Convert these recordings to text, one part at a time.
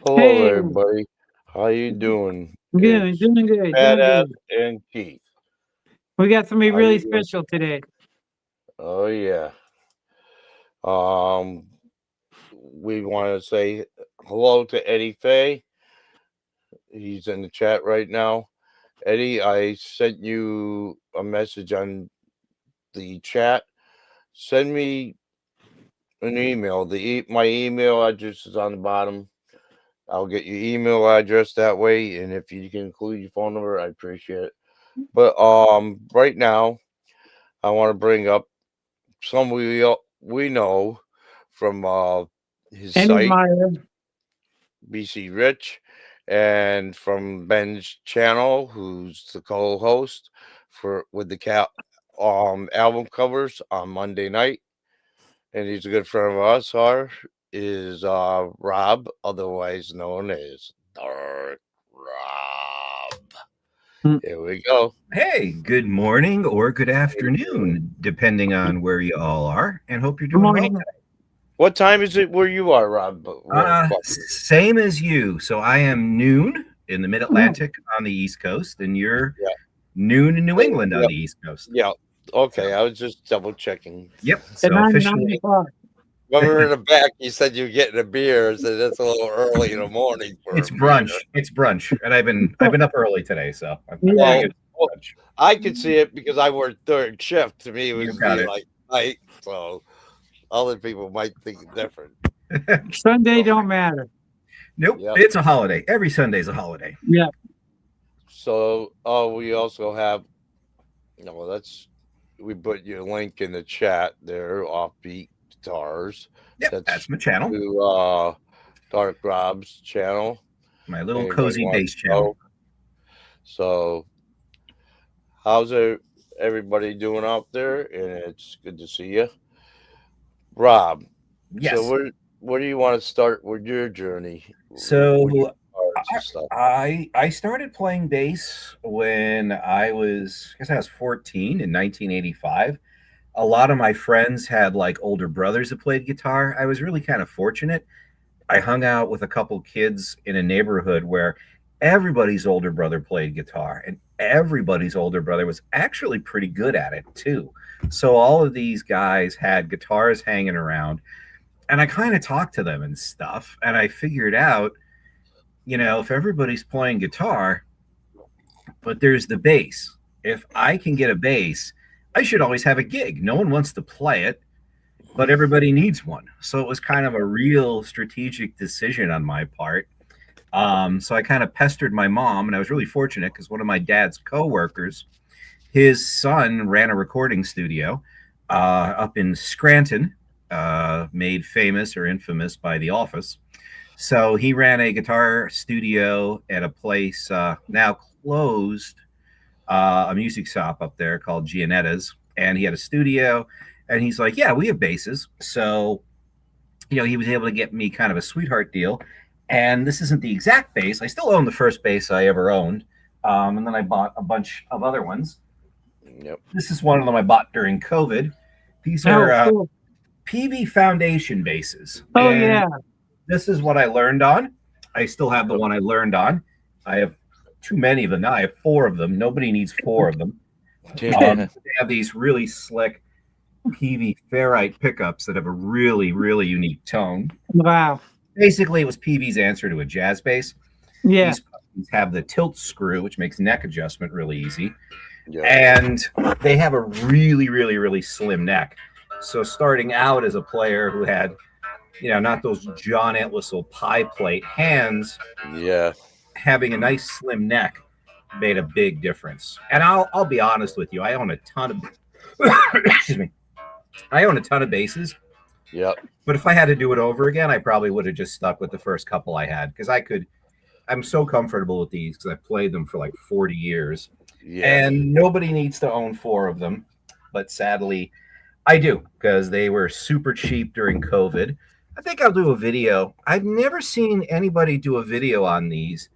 Hello, Hey, everybody. How you doing? doing It's doing good, doing Badass good. and Keith. We got somebody How you really doing? special today. Oh yeah. Um, we want to say hello to Eddie Fay. He's in the chat right now. Eddie, I sent you a message on the chat. Send me an email. My email address is on the bottom. I'll get your email address that way, and if you can include your phone number, I appreciate it. But right now, I want to bring up some we know from his And site admire. BCRich, and from Ben's channel, who's the co-host for with the album covers on Monday night, and he's a good friend of us. Our is Rob, otherwise known as Dark Rob. Mm. Here we go. Hey, good morning or good How you doing? afternoon, depending on where you all are, and hope you're Good doing well. morning. What time is it where you are, Rob? Bucky? Same as you. So I am noon in the Mid Yeah. Atlantic on the East Coast, and you're Yeah. noon in New England on Yep. the East Coast. Yeah. Okay, So, I was just double checking. yep. At So 9 officially, o'clock. When we were in the back, you said you were getting a beer, so that's a little early in the morning for it's a beer. brunch. It's brunch, and I've been up early today, so I'm Yeah. doing Well, it well, brunch. I could see it because I worked third shift. To me, it You was got be it. like night, so other people might think it's different. Sunday So, don't matter. Nope, yep. it's a holiday. Every Sunday's a holiday. Yeah. So, we also have, that's we put your link in the chat there. Offbeat Guitars. Yep, That's that's my channel, to Dark Rob's channel. my little Anybody cozy wants bass to channel. know? So, how's everybody doing out there? And it's good to see you, Rob. So, Yes. where do you want to start with your journey with your So guitars and stuff? I started playing bass when I guess I was 14 in 1985. A lot of my friends had like older brothers that played guitar. I was really kind of fortunate. I hung out with a couple kids in a neighborhood where everybody's older brother played guitar and everybody's older brother was actually pretty good at it too. So all of these guys had guitars hanging around and I kind of talked to them and stuff and I figured out, if everybody's playing guitar, but there's the bass. If I can get a bass, I should always have a gig. No one wants to play it, but everybody needs one. So it was kind of a real strategic decision on my part. So I kind of pestered my mom, and I was really fortunate because one of my dad's coworkers, his son ran a recording studio up in Scranton, made famous or infamous by The Office. So he ran a guitar studio at a place now closed, a music shop up there called Gianetta's, and he had a studio. And he's like, "Yeah, we have basses." So he was able to get me kind of a sweetheart deal. And this isn't the exact bass. I still own the first bass I ever owned, and then I bought a bunch of other ones. Yep. This is one of them I bought during COVID. These Oh, are cool. PV Foundation basses, Oh, and yeah. this is what I learned on. I still have the one I learned on. I have too many of them now. I have four of them. Nobody needs four of them. They have these really slick PV ferrite pickups that have a really, really unique tone. Wow. Basically, it was PV's answer to a jazz bass. Yeah. These have the tilt screw, which makes neck adjustment really easy. Yep. And they have a really, really, really slim neck. So starting out as a player who had, not those John Entwistle pie plate hands, Yeah. having a nice slim neck made a big difference. And I'll be honest with you, I own a ton of excuse me. I own a ton of basses. Yep. But if I had to do it over again, I probably would have just stuck with the first couple I had because I'm so comfortable with these because I've played them for like 40 years. Yeah. And nobody needs to own four of them. But sadly, I do because they were super cheap during COVID. I think I'll do a video. I've never seen anybody do a video on these,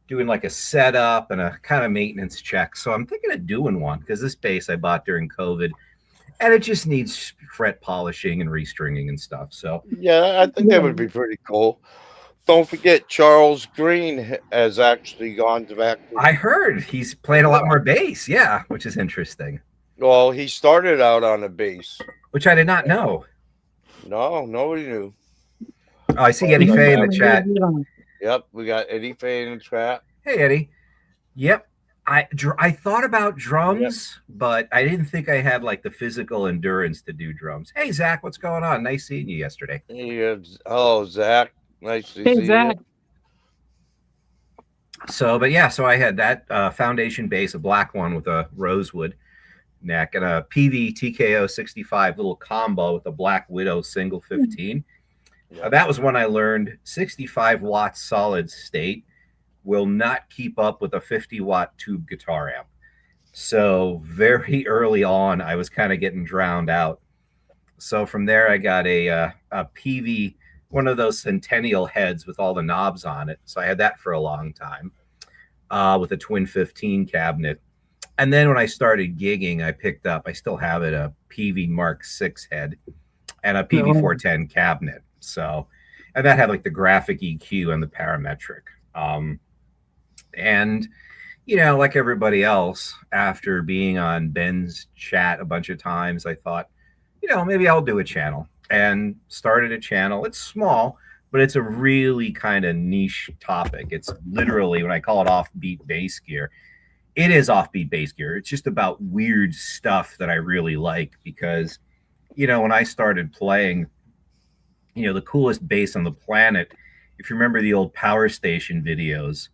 doing like a setup and a kind of maintenance check. So I'm thinking of doing one because this bass I bought during COVID and it just needs fret polishing and restringing and stuff. So Yeah, I think that Yeah. would be pretty cool. don't forget Charles Green has actually gone back. I heard he's playing a lot more bass. Yeah, which is interesting. Well, he started out on a bass. Which I did not know. No, nobody knew. Oh, I see Eddie Fay in the chat. Yep, we got Eddie Fay in the chat. Hey, Eddie. Yep. I thought about drums, but I didn't think I had like the physical endurance to do drums. Hey, Zach, what's going on? Nice seeing you yesterday. Hello, Zach. Nice to see Zach. you. So, but yeah, so I had that foundation bass, a black one with a rosewood neck, and a PV TKO 65 little combo with a Black Widow single 15. That was when I learned 65 watts solid state will not keep up with a 50-watt tube guitar amp. So very early on, I was kind of getting drowned out. So from there, I got a PV, one of those Centennial heads with all the knobs on it. So I had that for a long time with a Twin 15 cabinet. And then when I started gigging, I picked up, I still have it, a PV Mark 6 head and a PV 410 cabinet. So, and that had like the graphic EQ and the parametric. And, you know, like everybody else, after being on Ben's chat a bunch of times, I thought, you know, maybe I'll do a channel, and started a channel. It's small, but it's a really kind of niche topic. It's literally, when I call it offbeat bass gear, it is offbeat bass gear. It's just about weird stuff that I really like because, you know, when I started playing, you know, the coolest bass on the planet, if you remember the old Power Station videos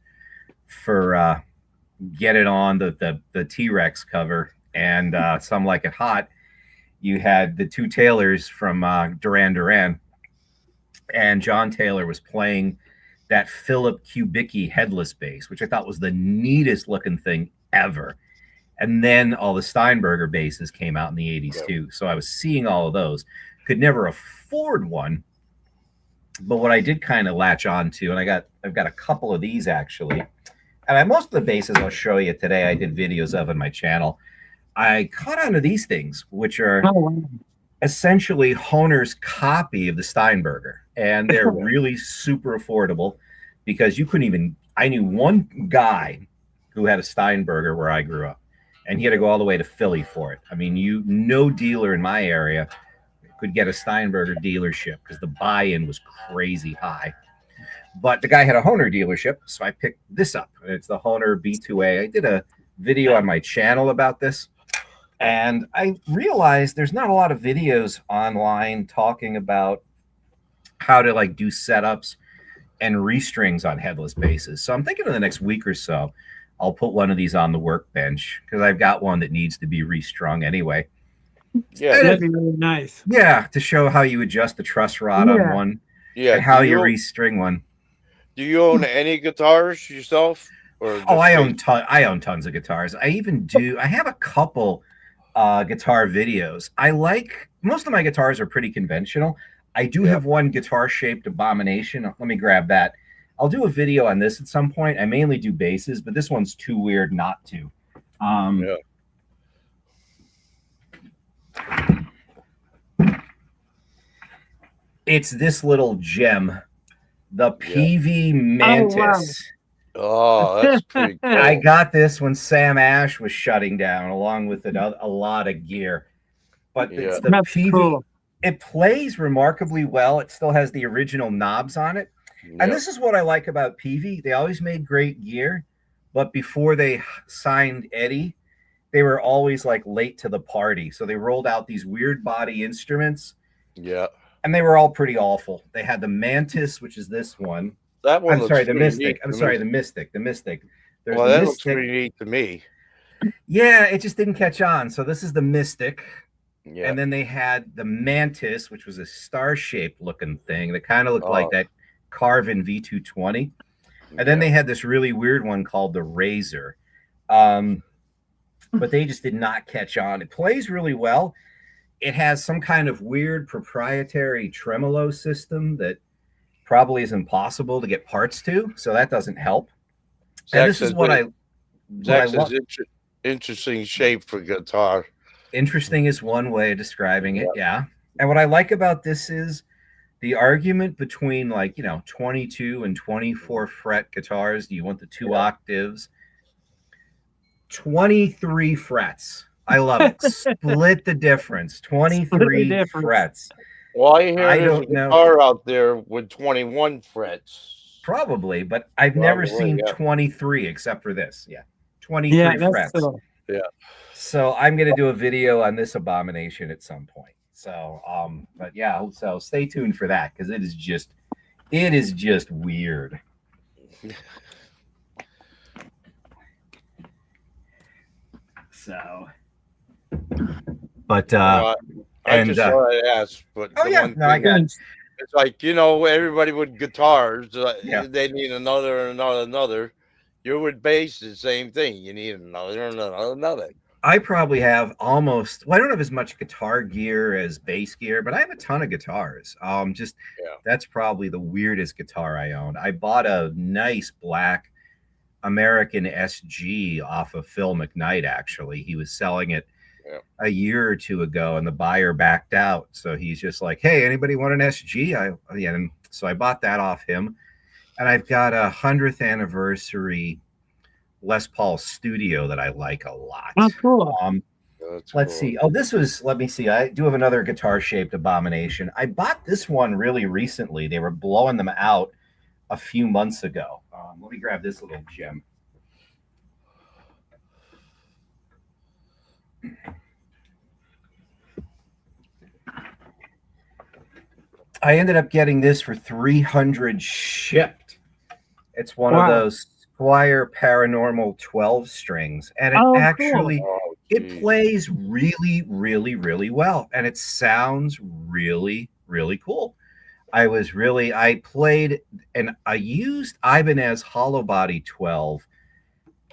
for Get It On, the T-Rex cover, and Some Like It Hot, you had the two Taylors from Duran Duran, and John Taylor was playing that Philip Kubicki headless bass, which I thought was the neatest looking thing ever. And then all the Steinberger basses came out in the 80s too. So I was seeing all of those. Could never afford one. But what I did kind of latch on to, and I've got a couple of these actually. And most of the basses I'll show you today, I did videos of on my channel. I caught onto these things, which are essentially Hohner's copy of the Steinberger. And they're really super affordable because you couldn't even, I knew one guy who had a Steinberger where I grew up, and he had to go all the way to Philly for it. I mean, no dealer in my area could get a Steinberger dealership because the buy-in was crazy high. But the guy had a Hohner dealership, so I picked this up. It's the Hohner B2A. I did a video on my channel about this, and I realized there's not a lot of videos online talking about how to like do setups and restrings on headless basses. So I'm thinking in the next week or so, I'll put one of these on the workbench because I've got one that needs to be restrung anyway. Yeah, that'd be really nice. Yeah, to show how you adjust the truss rod on one, and how you restring one. Do you own any guitars yourself? Or Oh, I own tons of guitars. I have a couple guitar videos. Most of my guitars are pretty conventional. I do have one guitar-shaped abomination. Let me grab that. I'll do a video on this at some point. I mainly do basses, but this one's too weird not to. It's this little gem, the PV Mantis. Oh, that's pretty cool. I got this when Sam Ash was shutting down, along with a lot of gear. But it's the PV. Cool. It plays remarkably well. It still has the original knobs on it. And this is what I like about PV. They always made great gear, but before they signed Eddie, they were always like late to the party. So they rolled out these weird body instruments. Yeah. And they were all pretty awful. They had the Mantis, which is this one. That one. I'm sorry, the Mystic. The Mystic. There's that looks pretty neat to me. Yeah, it just didn't catch on. So this is the Mystic. Yeah. And then they had the Mantis, which was a star-shaped looking thing that kind of looked like that Carvin V220. And then they had this really weird one called the Razor. But they just did not catch on. It plays really well. It has some kind of weird proprietary tremolo system that probably is impossible to get parts to. So that doesn't help. And this is what I love. Interesting shape for guitar. Interesting is one way of describing it, yeah. And what I like about this is the argument between, like, 22 and 24 fret guitars, do you want the 2 octaves? 23 frets. I love it. Split the difference. 23 difference. frets. Well, I hear I there's a don't know. guitar out there with 21 frets. Probably, but I've never Probably, seen yeah. 23 except for this. Yeah. 23 Yeah, that's frets. Yeah. So I'm going to do a video on this abomination at some point. So, but yeah, so stay tuned for that, because it is just weird. So, but I and, just thought I'd ask, but oh the yeah, one no, I thing, got it. it's like, everybody with guitars, Yeah. they need another. You're with bass, the same thing. You need another. I probably have almost, well, I don't have as much guitar gear as bass gear, but I have a ton of guitars. That's probably the weirdest guitar I own. I bought a nice black American SG off of Phil McKnight. Actually, he was selling it a year or two ago, and the buyer backed out. So he's just like, "Hey, anybody want an SG?" And so I bought that off him, and I've got a 100th anniversary Les Paul Studio that I like a lot. Oh, cool. Let's see. Oh, let me see. I do have another guitar-shaped abomination. I bought this one really recently. They were blowing them out a few months ago. Let me grab this little gem. I ended up getting this for $300 shipped. It's one of those Squire Paranormal 12 strings, and it actually it plays really, really, really well, and it sounds really, really cool. I played, and I used Ibanez Hollow Body 12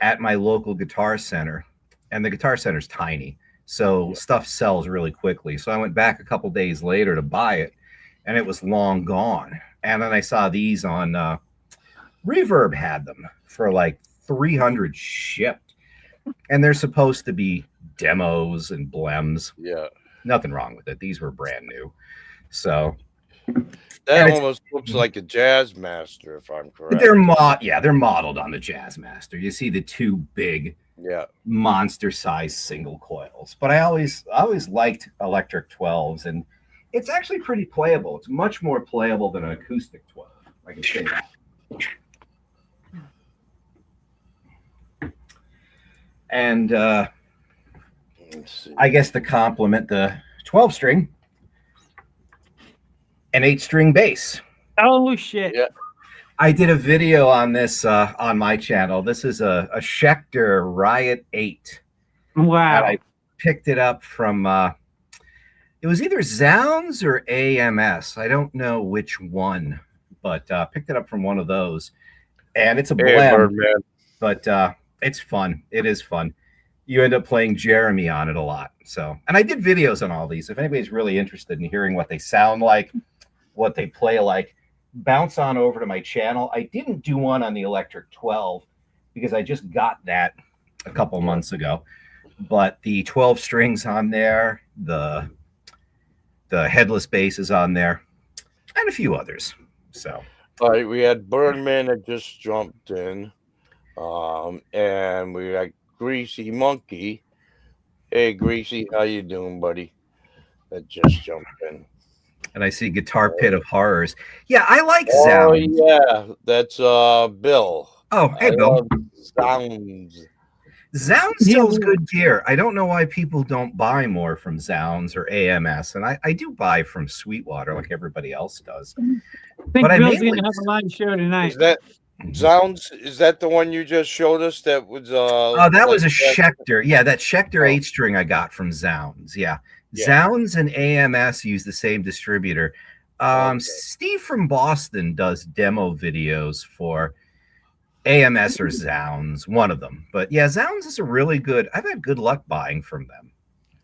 at my local Guitar Center, and the Guitar Center's tiny, so stuff sells really quickly. So I went back a couple days later to buy it, and it was long gone. And then I saw these on Reverb had them for like $300 shipped, and they're supposed to be demos and blems. Yeah, nothing wrong with it. These were brand new, so that almost looks like a Jazz Master, if I'm correct. They're modeled on the Jazz Master. You see the two big, monster-sized single coils. But I always liked electric 12s, and it's actually pretty playable. It's much more playable than an acoustic 12. I can say that. And I guess to complement the 12-string, an 8-string bass. Oh shit! Yeah, I did a video on this on my channel. This is a Schecter Riot 8. Wow! And I picked it up from it was either Zounds or AMS. I don't know which one, but picked it up from one of those. And it's a blend, but it's fun. It is fun. You end up playing Jeremy on it a lot. So, and I did videos on all these. If anybody's really interested in hearing what they sound like, what they play like, bounce on over to my channel. I didn't do one on the electric 12 because I just got that a couple months ago. But the 12 strings on there, the headless bass is on there, and a few others. So, all right, we had Birdman that just jumped in, and we got Greasy Monkey. Hey, Greasy, how you doing, buddy? That just jumped in. And I see Guitar Pit of Horrors. Yeah, I like Oh, Zounds. yeah, that's Bill. Oh, hey, Bill. Zounds. Zounds sells good gear. I don't know why people don't buy more from Zounds or AMS, and I do buy from Sweetwater like everybody else does. I think Bill's going to have a live show tonight. Is that Zounds? Is that the one you just showed us? That was that was a Schecter. Yeah, that Schecter 8-string I got from Zounds. Yeah. Zounds and AMS use the same distributor. Steve from Boston does demo videos for AMS or Zounds, one of them. But yeah, Zounds is a really good. I've had good luck buying from them.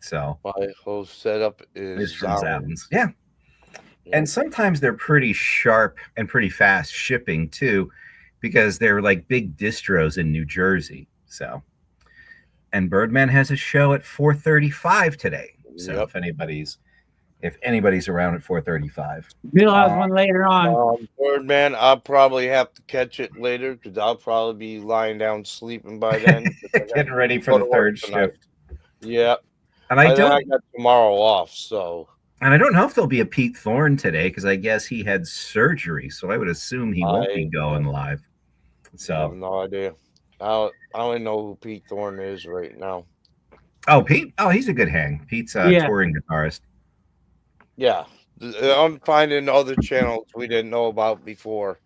So my whole setup is from Zounds. Yeah. And sometimes they're pretty sharp and pretty fast shipping too, because they're like big distros in New Jersey. So, and Birdman has a show at 4:35 today. So if anybody's if anybody's around at 4:35. Bill has one later on. Birdman, I'll probably have to catch it later because I'll probably be lying down sleeping by then. Getting ready for the third shift. Yeah. And I got tomorrow off, so. And I don't know if there'll be a Pete Thorne today because I guess he had surgery, so I would assume he won't be going live. So I have no idea. I only know who Pete Thorne is right now. Oh, Pete? Oh, he's a good hang. Pete's a touring guitarist. Yeah. I'm finding other channels we didn't know about before.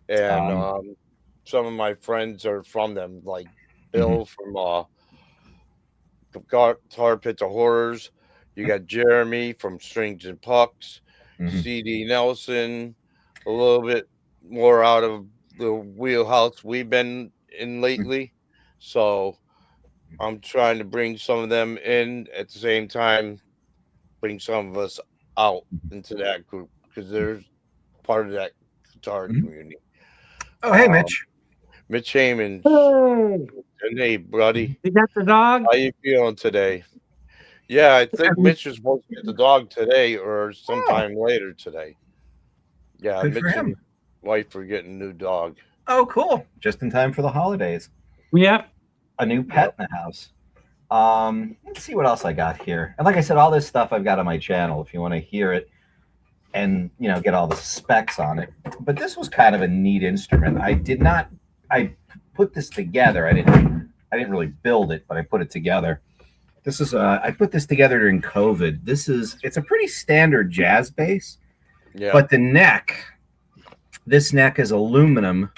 And some of my friends are from them, like Bill from Guitar Pits of Horrors. You got Jeremy from Strings and Pucks, CD Nelson, a little bit more out of the wheelhouse we've been in lately. So I'm trying to bring some of them in at the same time, bring some of us out into that group because they're part of that guitar community. Oh, hey, Mitch. Mitch Heyman. Hey, buddy. You got the dog? How you feeling today? Yeah, I think Mitch was supposed to get the dog today or sometime later today. Yeah, good Mitch for him. and wife are getting a new dog. Oh, cool. Just in time for the holidays. Yeah. A new pet in the house. Let's see what else I got here. And like I said, all this stuff I've got on my channel if you want to hear it and, get all the specs on it. But this was kind of a neat instrument. I put this together. I didn't really build it, but I put it together. This is I put this together during COVID. It's a pretty standard jazz bass. Yeah. But this neck is aluminum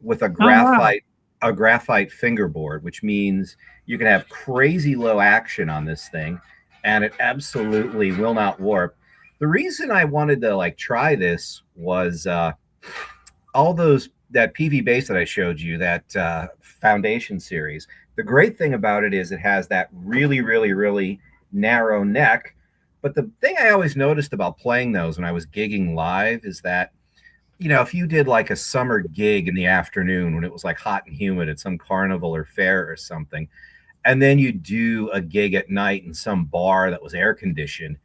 with a graphite fingerboard, which means you can have crazy low action on this thing and it absolutely will not warp. The reason I wanted to try this was all that PV bass that I showed you, that Foundation series. The great thing about it is it has that really, really, really narrow neck. But the thing I always noticed about playing those when I was gigging live is that, if you did a summer gig in the afternoon when it was hot and humid at some carnival or fair or something, and then you do a gig at night in some bar that was air conditioned,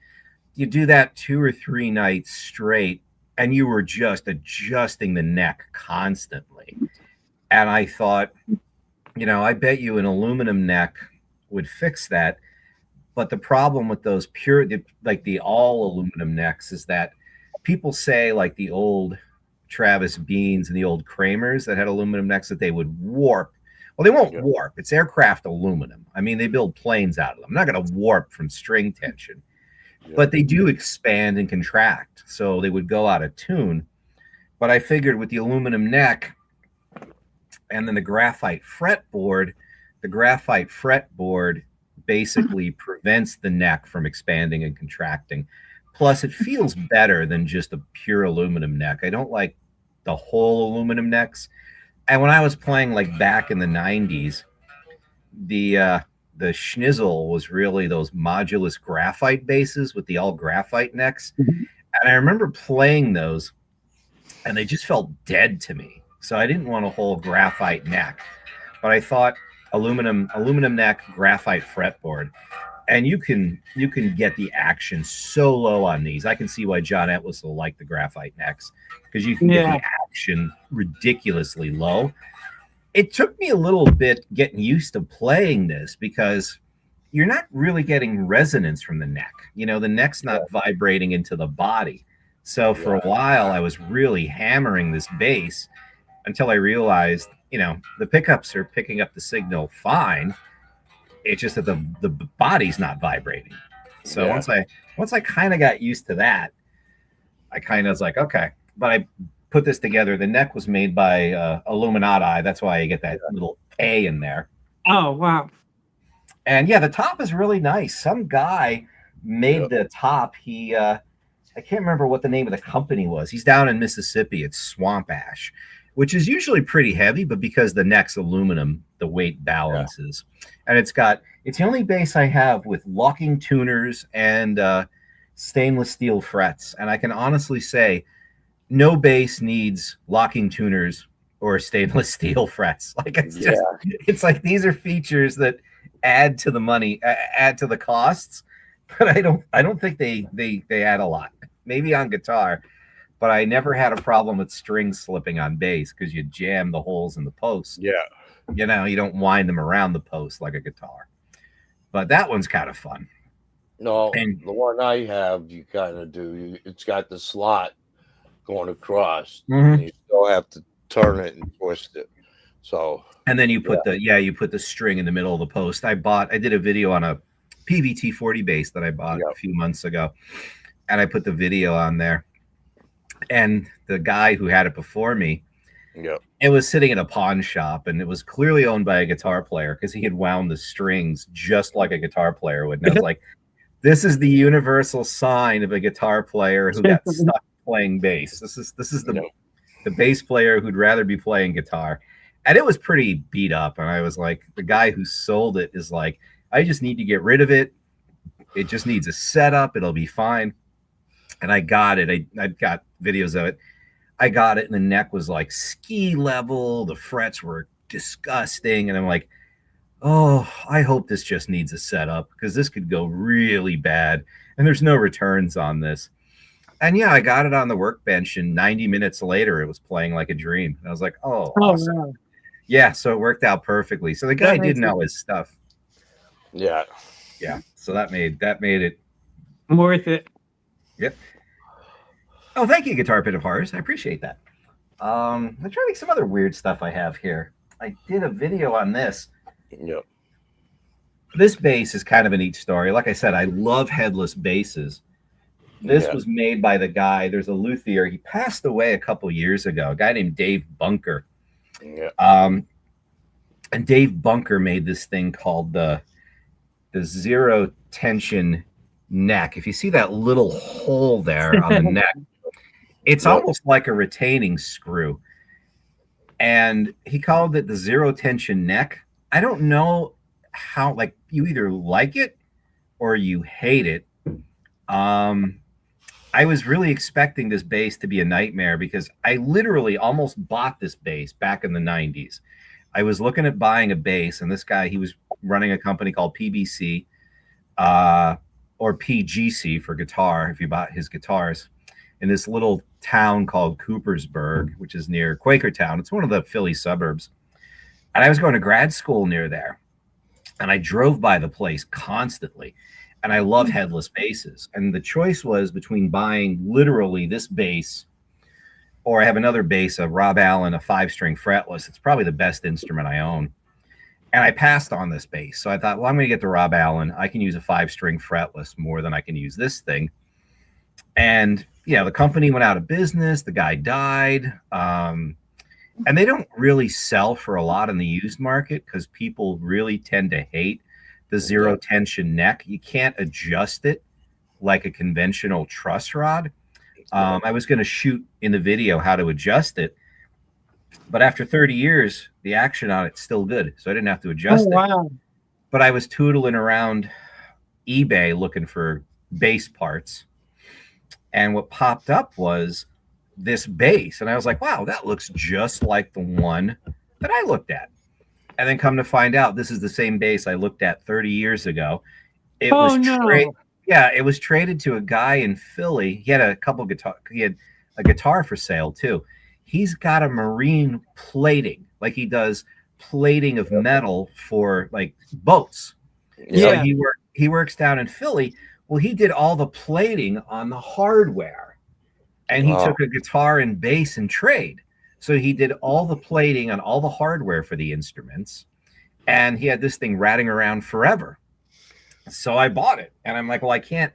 you do that 2 or 3 nights straight, and you were just adjusting the neck constantly. And I thought, I bet you an aluminum neck would fix that. But the problem with those the all aluminum necks is that people say the old Travis Beans and the old Kramers that had aluminum necks that they would warp. Well, they won't warp. It's aircraft aluminum. I mean, they build planes out of them. I'm not going to warp from string tension. But they do expand and contract, so they would go out of tune. But I figured with the aluminum neck and then the graphite fretboard basically prevents the neck from expanding and contracting. Plus, it feels better than just a pure aluminum neck. I don't like the whole aluminum necks. And when I was playing back in the 90s, the schnizzle was really those modulus graphite basses with the all graphite necks. And I remember playing those and they just felt dead to me. So I didn't want a whole graphite neck, but I thought aluminum neck, graphite fretboard. And you can get the action so low on these. I can see why John Etlis will like the graphite necks because you can get the action ridiculously low. It took me a little bit getting used to playing this because you're not really getting resonance from the neck. The neck's not vibrating into the body. So for a while, I was really hammering this bass until I realized, the pickups are picking up the signal fine. It's just that the body's not vibrating. So once I kind of got used to that, I kind of was like, okay. But I put this together. The neck was made by Illuminati. That's why you get that little A in there. Oh, wow. And the top is really nice. Some guy made the top. He, I can't remember what the name of the company was. He's down in Mississippi. It's Swamp Ash, which is usually pretty heavy, but because the neck's aluminum, the weight balances. And it's the only bass I have with locking tuners and stainless steel frets. And I can honestly say no bass needs locking tuners or stainless steel frets. It's like these are features that add to the money, add to the costs, but I don't think they add a lot. Maybe on guitar, but I never had a problem with strings slipping on bass because you jam the holes in the post. Yeah. You know, you don't wind them around the post like a guitar. But that one's kind of fun. No, And the one I have, you kind of do. It's got the slot going across, Mhm. and you still have to turn it and twist it. So, and then you put you put the string in the middle of the post. I did a video on a PVT 40 bass that I bought a few months ago, and I put the video on there. And the guy who had it before me, it was sitting in a pawn shop, and it was clearly owned by a guitar player because he had wound the strings just like a guitar player would. And I was like, this is the universal sign of a guitar player who got stuck playing bass. This is the bass player who'd rather be playing guitar. And it was pretty beat up. And I was like, the guy who sold it is like, I just need to get rid of it. It just needs a setup. It'll be fine. And I got it. I got videos of it. I got it, and the neck was like ski level. The frets were disgusting. And I'm like, oh, I hope this just needs a setup because this could go really bad. And there's no returns on this. And yeah, I got it on the workbench, and 90 minutes later, it was playing like a dream. And I was like, oh, awesome. Wow. Yeah, so it worked out perfectly. So the guy did know his stuff. Yeah. Yeah. So that made it worth it. Yep. Oh, thank you, Guitar Pit of Horrors. I appreciate that. I'm trying to think some other weird stuff I have here. I did a video on this. Yep. This bass is kind of a neat story. Like I said, I love headless basses. This was made by the guy. There's a luthier. He passed away a couple years ago. A guy named Dave Bunker. Yeah. And Dave Bunker made this thing called the zero tension neck. If you see that little hole there on the neck, it's almost like a retaining screw. And he called it the zero tension neck. I don't know how, like, you either like it or you hate it. I was really expecting this bass to be a nightmare because I literally almost bought this bass back in the 90s. I was looking at buying a bass, and this guy, he was running a company called PBC or PGC for guitar, if you bought his guitars, in this little town called Coopersburg, which is near Quakertown. It's one of the Philly suburbs. And I was going to grad school near there. And I drove by the place constantly. And I love headless basses. And the choice was between buying literally this bass, or I have another bass, a Rob Allen, a 5-string fretless. It's probably the best instrument I own. And I passed on this bass. So I thought, well, I'm going to get the Rob Allen. I can use a 5-string fretless more than I can use this thing. And yeah, the company went out of business. The guy died. And they don't really sell for a lot in the used market because people really tend to hate the zero tension neck. You can't adjust it like a conventional truss rod. I was going to shoot in the video how to adjust it, but after 30 years, the action on it's still good, so I didn't have to adjust it. Wow. But I was tootling around eBay looking for bass parts, and what popped up was this bass, and I was like, wow, that looks just like the one that I looked at. And then come to find out, this is the same bass I looked at 30 years ago. It was it was traded to a guy in Philly. He had a couple guitar. He had a guitar for sale too. He's got a marine plating, like he does plating of metal for like boats. Yeah. So he works down in Philly. Well, he did all the plating on the hardware, and he took a guitar and bass and trade. So he did all the plating on all the hardware for the instruments, and he had this thing ratting around forever. So I bought it, and I'm like, well, I can't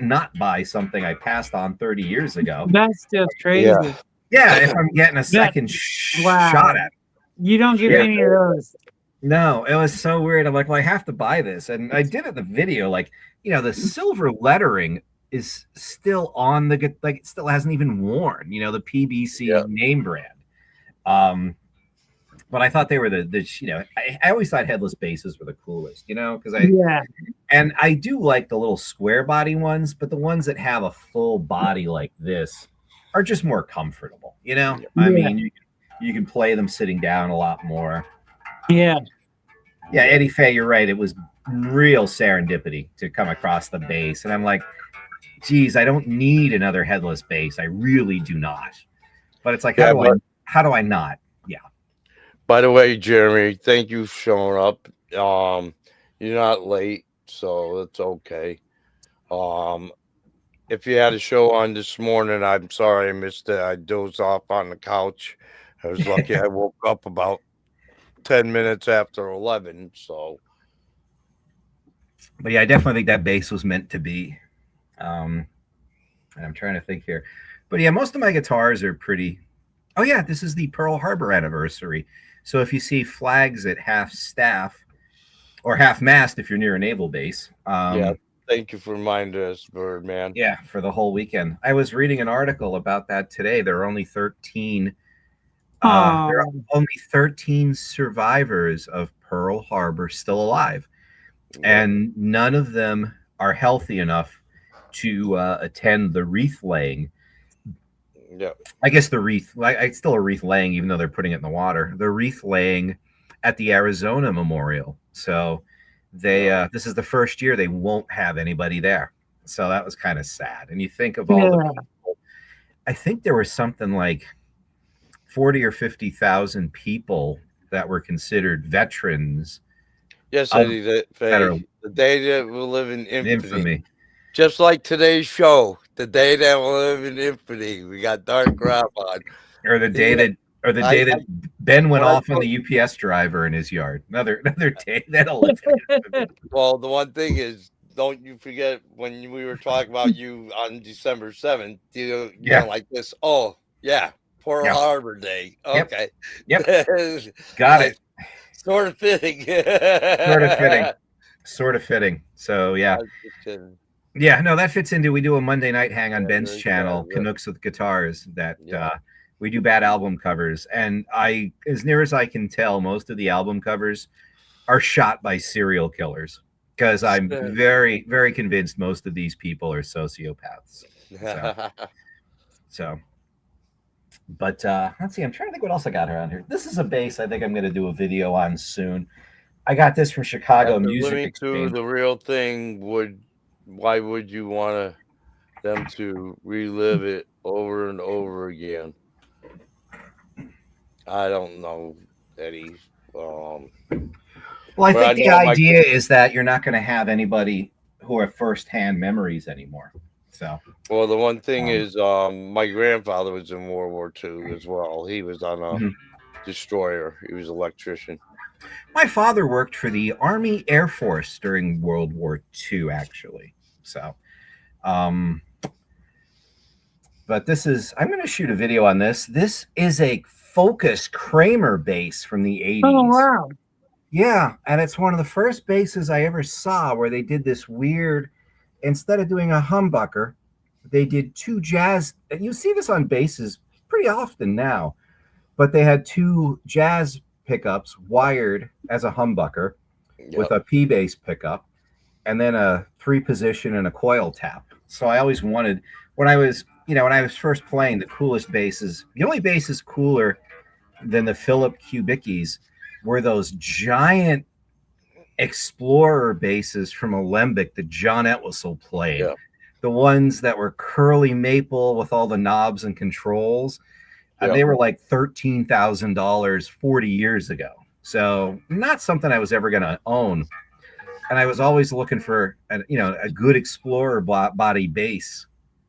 not buy something I passed on 30 years ago. That's just crazy. Yeah, if I'm getting a second shot at it. You don't get any of those. No, it was so weird. I'm like, well, I have to buy this. And I did it in the video, like, the silver lettering is still on the, like, it still hasn't even worn, the PBC name brand. But I thought they were I always thought headless basses were the coolest, because and I do like the little square body ones, but the ones that have a full body like this are just more comfortable, I mean, you can play them sitting down a lot more. Yeah, Eddie Fay, you're right. It was real serendipity to come across the bass, and I'm like, geez, I don't need another headless bass. I really do not. But it's like, Yeah, how do I not? Yeah. by the way, Jeremy, thank you for showing up. You're not late, so it's okay. If you had a show on this morning, I'm sorry I missed it. I dozed off on the couch. I was lucky I woke up about 10 minutes after 11. So, But yeah, I definitely think that bass was meant to be. And I'm trying to think here. But yeah, most of my guitars are pretty. Oh, yeah, this is the Pearl Harbor anniversary. So if you see flags at half staff or half mast, if you're near a naval base. yeah, thank you for reminding us, Birdman. Yeah, for the whole weekend. I was reading an article about that today. There are only 13. There are only 13 survivors of Pearl Harbor still alive, and none of them are healthy enough to attend the wreath laying. Yeah, I guess the wreath. It's still a wreath laying, even though they're putting it in the water. The wreath laying at the Arizona Memorial. So they this is the first year they won't have anybody there. So that was kind of sad. And you think of all the people. I think there was something like 40 or 50,000 people that were considered veterans. yes, Eddie. The day that will live in infamy. Just like today's show, the day that will live in infamy. We got Dark Rob on. Or the day that Ben went off on the UPS driver in his yard. Another day that'll live in infamy. Well, the one thing is, don't you forget when we were talking about you on December 7th, you know, like this. Oh, yeah. Pearl Harbor Day. Okay. Yep. Got it. Sort of fitting. Sort of fitting. So, yeah. Yeah, no, that fits into, we do a Monday night hang on Ben's channel, Canucks with Guitars, that we do bad album covers. And as near as I can tell, most of the album covers are shot by serial killers, because I'm very, very convinced most of these people are sociopaths. So. But let's see, I'm trying to think what else I got around here. This is a bass I think I'm going to do a video on soon. I got this from Chicago Music Exchange. The real thing, why would you want them to relive it over and over again? I don't know, Eddie. Well, I think the idea is that you're not going to have anybody who have firsthand memories anymore. So, well, the one thing is, my grandfather was in World War II as well. He was on a destroyer. He was an electrician. My father worked for the Army Air Force during World War II, actually. So, but this is, I'm going to shoot a video on this. This is a Focus Kramer bass from the 80s. Oh, wow. Yeah, and it's one of the first basses I ever saw where they did this weird, instead of doing a humbucker, they did two jazz. You see this on basses pretty often now, but they had two jazz pickups wired as a humbucker with a P bass pickup, and then a 3-position and a coil tap. So I always wanted, when I was first playing, the coolest basses, the only basses cooler than the Philip Kubicki's were those giant Explorer basses from Alembic that John Entwistle played. Yeah. The ones that were curly maple with all the knobs and controls. And they were like $13,000 40 years ago. So not something I was ever going to own. And I was always looking for a good Explorer body bass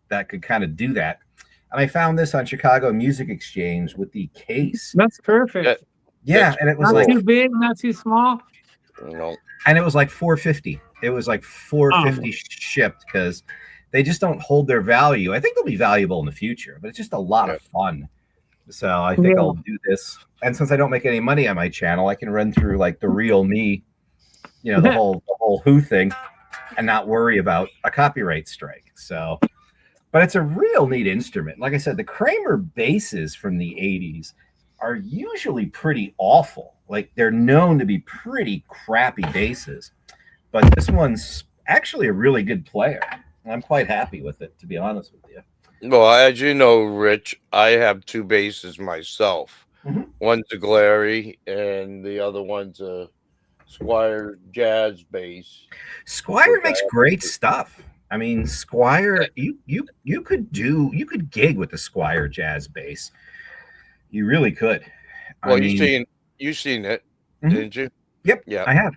that could kind of do that. And I found this on Chicago Music Exchange with the case. That's perfect. Yeah, and it was not too big, not too small. No. And it was like $450. It was like $450 shipped, because they just don't hold their value. I think they'll be valuable in the future, but it's just a lot of fun. So I think I'll do this. And since I don't make any money on my channel, I can run through like the real me, the whole Who thing, and not worry about a copyright strike. So, but it's a real neat instrument. Like I said, the Kramer basses from the 80s are usually pretty awful. Like, they're known to be pretty crappy basses, but this one's actually a really good player. I'm quite happy with it, to be honest with you. Well, as you know, Rich, I have two basses myself. One's a Glary, and the other one's a Squire jazz bass. Squire Which makes great stuff. I mean, Squire, you could gig with the Squire jazz bass. You really could. Well, I mean, you seen it, mhm. didn't you? Yep, Yeah. I have.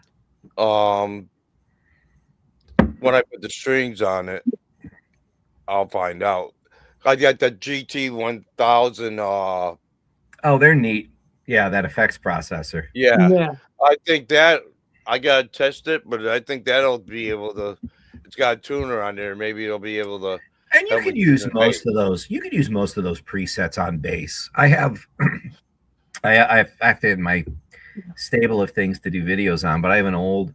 When I put the strings on it, I'll find out. I got the GT 1000. Oh, they're neat. Yeah, that effects processor. Yeah, Yeah. I think that I gotta test it, but I think that'll be able to. It's got a tuner on there. Maybe it'll be able to. And you help could me use tune the most bass. of those. You could use most of those presets on bass. I have, I have to in my stable of things to do videos on, but I have an old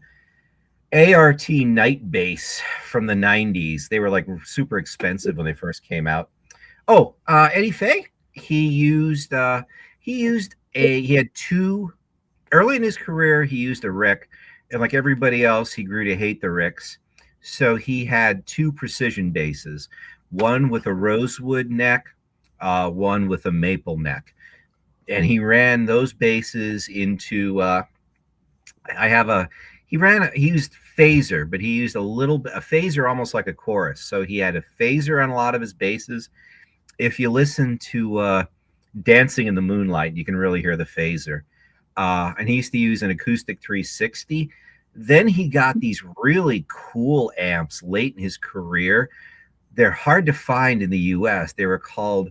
ART night bass from the 90s. They were like super expensive when they first came out. Oh, Eddie Fay, he had two early in his career, he used a Rick, and like everybody else, he grew to hate the Ricks. So he had two precision basses, one with a rosewood neck, one with a maple neck. And he ran those basses into I have a he used phaser, but he used a little bit a phaser almost like a chorus. So he had a phaser on a lot of his basses. If you listen to Dancing in the Moonlight, you can really hear the phaser. And he used to use an acoustic 360. Then he got these really cool amps late in his career. They're hard to find in the US. They were called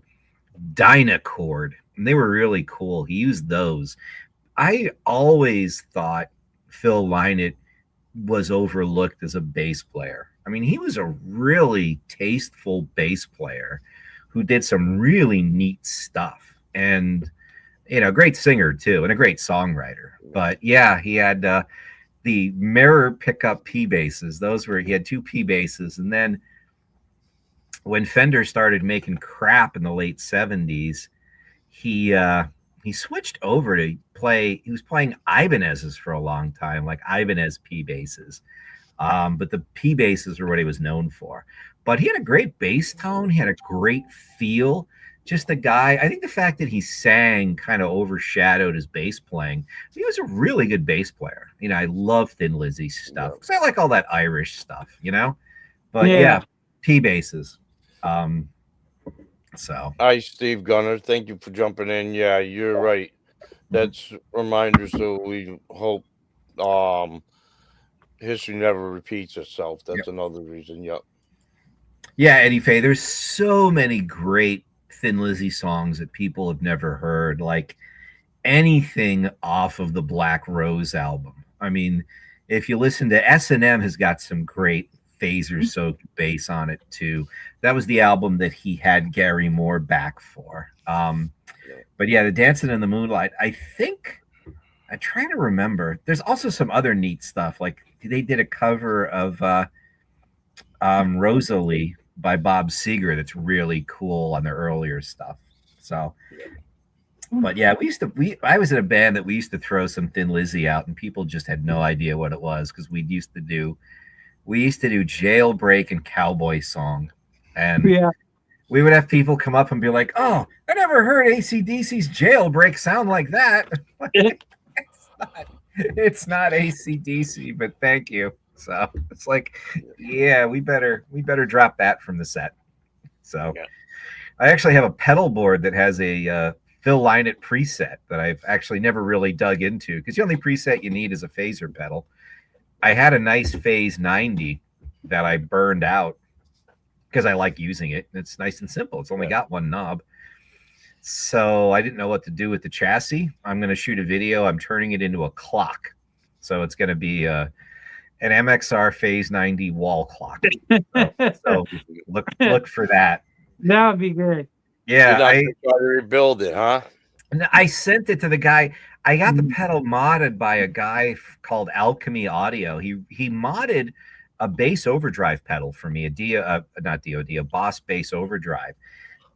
Dynacord, and they were really cool. He used those. I always thought Phil Lynott was overlooked as a bass player. I mean, he was a really tasteful bass player who did some really neat stuff, and great singer too, and a great songwriter. But yeah, he had the mirror pickup P basses. He had two P basses, and then when Fender started making crap in the late 70s, he switched over to play. He was playing Ibanez's for a long time, like Ibanez P basses. But the P basses were what he was known for. But he had a great bass tone. He had a great feel. Just a guy. I think the fact that he sang kind of overshadowed his bass playing. He was a really good bass player. I love Thin Lizzy stuff because I like all that Irish stuff. But yeah P basses. So Hi, Steve Gunner. Thank you for jumping in. Yeah, you're right. That's reminders. So we hope history never repeats itself. That's another reason. Yep. Yeah, Eddie Fay. There's so many great Thin Lizzy songs that people have never heard, like anything off of the Black Rose album. I mean, if you listen to S&M, has got some great phaser soaked bass on it too. That was the album that he had Gary Moore back for. But yeah, the Dancing in the Moonlight. I'm trying to remember. There's also some other neat stuff. Like they did a cover of Rosalie by Bob Seger that's really cool on their earlier stuff. So, but yeah, I was in a band that we used to throw some Thin Lizzy out, and people just had no idea what it was because we used to do Jailbreak and Cowboy Song, and we would have people come up and be like, "Oh, I never heard AC/DC's Jailbreak sound like that." It's not AC/DC, but thank you. So it's like, yeah, we better drop that from the set. So I actually have a pedal board that has a Phil Lynott preset that I've actually never really dug into because the only preset you need is a phaser pedal. I had a nice Phase 90 that I burned out because I like using it. It's nice and simple. It's only got one knob. So I didn't know what to do with the chassis. I'm going to shoot a video. I'm turning it into a clock. So it's going to be an MXR Phase 90 wall clock. So look for that. That would be good. Yeah. I try to rebuild it, huh? I sent it to the guy. I got the pedal modded by a guy called Alchemy Audio. He modded a bass overdrive pedal for me, a Boss bass overdrive.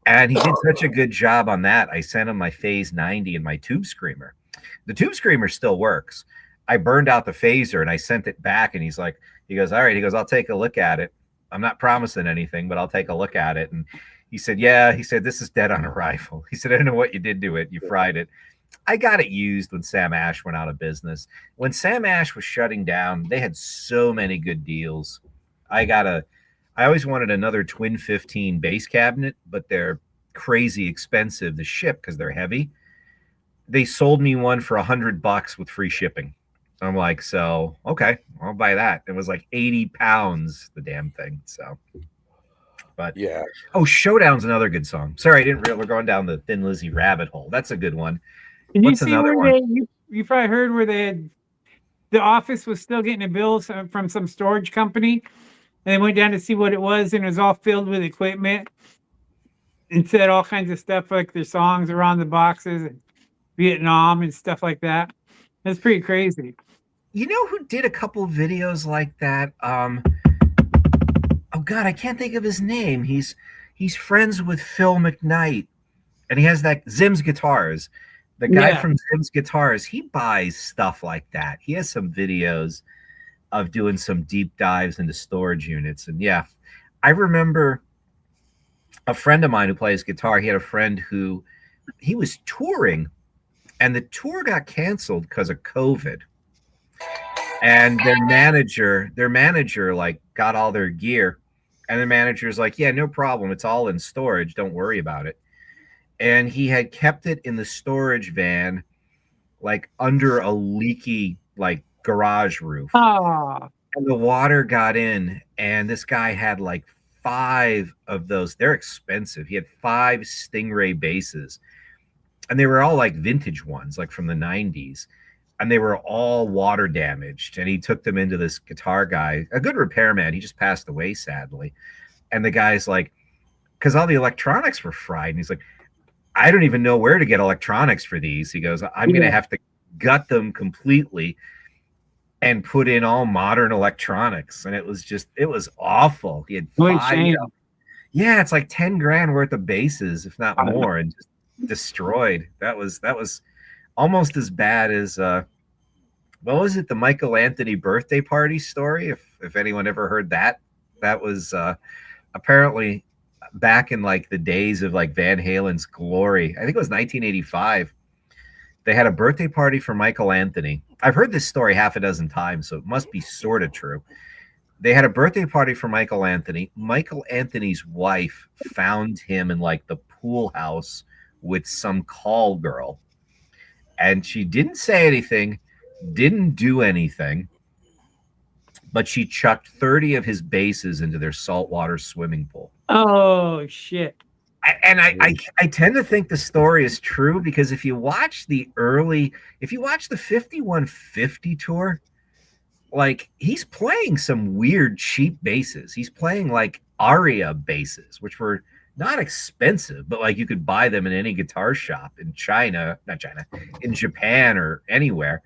And he did such a good job on that. I sent him my Phase 90 and my Tube Screamer. The Tube Screamer still works. I burned out the phaser and I sent it back, and he goes, all right. He goes, I'll take a look at it. I'm not promising anything, but I'll take a look at it. And he said, yeah, this is dead on arrival. He said, I don't know what you did to it. You fried it. I got it used when Sam Ash went out of business. When Sam Ash was shutting down, they had so many good deals. I always wanted another Twin 15 bass cabinet, but they're crazy expensive to ship because they're heavy. They sold me one for $100 with free shipping. I'm like, so okay, I'll buy that. It was like 80 pounds, the damn thing. So, but Yeah. Oh, Showdown's another good song. Sorry, I didn't realize we're going down the Thin Lizzy rabbit hole. That's a good one. Did What's you see another where one? you probably heard where the office was still getting a bill from some storage company, and they went down to see what it was, and it was all filled with equipment and said all kinds of stuff like their songs around the boxes and Vietnam and stuff like that. That's pretty crazy. You know who did a couple videos like that? Oh God, I can't think of his name. He's friends with Phil McKnight, and he has that Zim's Guitars. The guy from Zim's Guitars, he buys stuff like that. He has some videos of doing some deep dives into storage units. And yeah, I remember a friend of mine who plays guitar. He had a friend who he was touring, and the tour got canceled because of COVID. And their manager like got all their gear, and the manager's like, yeah, no problem. It's all in storage. Don't worry about it. And he had kept it in the storage van, like under a leaky like garage roof. Oh. And the water got in, and this guy had like 5 of those. They're expensive. He had 5 Stingray basses, and they were all like vintage ones, like from the 90s. And they were all water damaged. And he took them into this guitar guy, a good repairman. He just passed away, sadly. And the guy's like, because all the electronics were fried. And he's like, I don't even know where to get electronics for these. He goes, I'm going to have to gut them completely and put in all modern electronics. And it was awful. He had 5. Yeah, it's like 10 grand worth of basses, if not more, and just destroyed. That was almost as bad as what was it, the Michael Anthony birthday party story, if anyone ever heard that. That was apparently back in like the days of like Van Halen's glory. I think it was 1985. They had a birthday party for Michael Anthony. I've heard this story half a dozen times, so it must be sort of true. They had a birthday party for Michael Anthony. Michael Anthony's wife found him in like the pool house with some call girl. And she didn't say anything, didn't do anything, but she chucked 30 of his basses into their saltwater swimming pool. Oh, shit. I tend to think the story is true because if you watch the 5150 tour, like he's playing some weird cheap basses. He's playing like Aria basses, which were not expensive, but like you could buy them in any guitar shop in in Japan or anywhere.